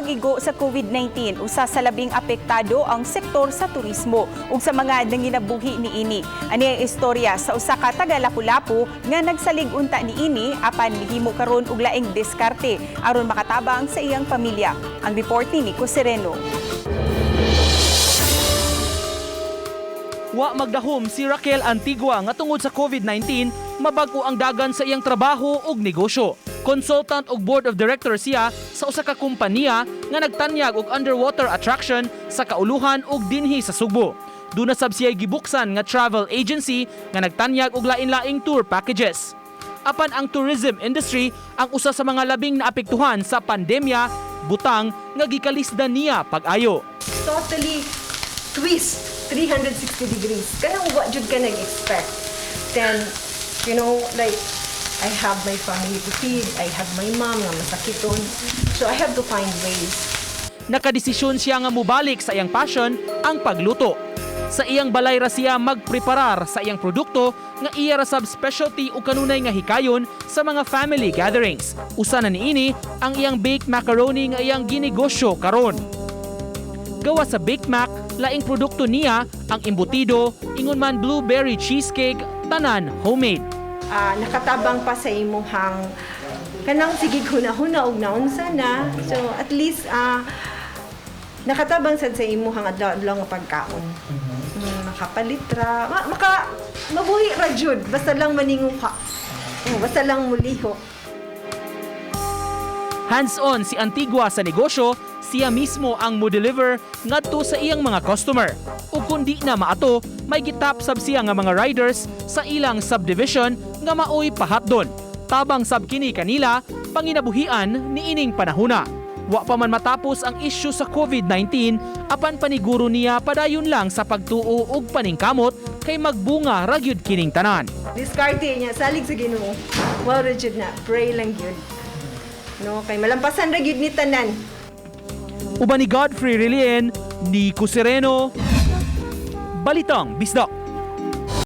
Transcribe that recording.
pag-igo sa COVID-19, usa sa labing apektado ang sektor sa turismo ug sa mga nanginabuhi niini. Ani ang istorya sa usa ka taga-Lapu-Lapu nga nagsalig unta niini apan mihimo karon og laing diskarte aron makatabang sa iyang pamilya. Ang report ni Nico Sereno. Wa magdahom si Raquel Antigua nga tungod sa COVID-19, mabag-o ang dagan sa iyang trabaho ug negosyo. Consultant ug board of directors siya sa usa ka kompanya nga nagtanyag og underwater attraction sa kauluhan ug dinhi sa Sugbo. Duna sab siya gibuksan nga travel agency nga nagtanyag og lain-laing tour packages. Apan ang tourism industry ang usa sa mga labing naapektuhan sa pandemya, butang nga gikalisdan niya pag-ayo. Totally twist 360 degrees. Kanang wa jud ka nag-expect. Then, like, I have my family to feed, I have my mom nga masakiton. So I have to find ways. Nakadesisyon siya nga mubalik sa iyang passion, ang pagluto. Sa iyang balay ra siya magpreparar sa iyang produkto nga iya ra sab specialty o kanunay nga hikayon sa mga family gatherings. Usa na niini ang iyang baked macaroni nga iyang ginegosyo karon. Gawa sa baked mac, laing produkto niya ang embutido, ingon man blueberry cheesecake, tanan homemade. Nakatabang pa sa imuhang kanang sige huna-huna og naunsa na. So at least nakatabang sad sa imuhang adlaw-adlaw nga pagkaon. Makapalit ra, mabuhi ra jud basta lang maningo ka. Basta lang muliho. Hands-on si Antigua sa negosyo, siya mismo ang mo-deliver ngadto sa iyang mga customer. Ug kun di na maato, may gitap sab siya nga mga riders sa ilang subdivision nga maoy pahatdon. Tabang sab kini kanila panginabuhian niining panahona. Wa pa man matapos ang issue sa COVID-19, apan paniguro niya padayon lang sa pagtuo ug paningkamot kay magbunga ra gyud kining tanan. Diskarte niya salig sa Ginoo. Wow ra jud na, pray lang gyud. No, kay malampasan ra gyud ni tanan. Uban ni Godfrey Relien, Nico Sereno, Balitang Bisdak.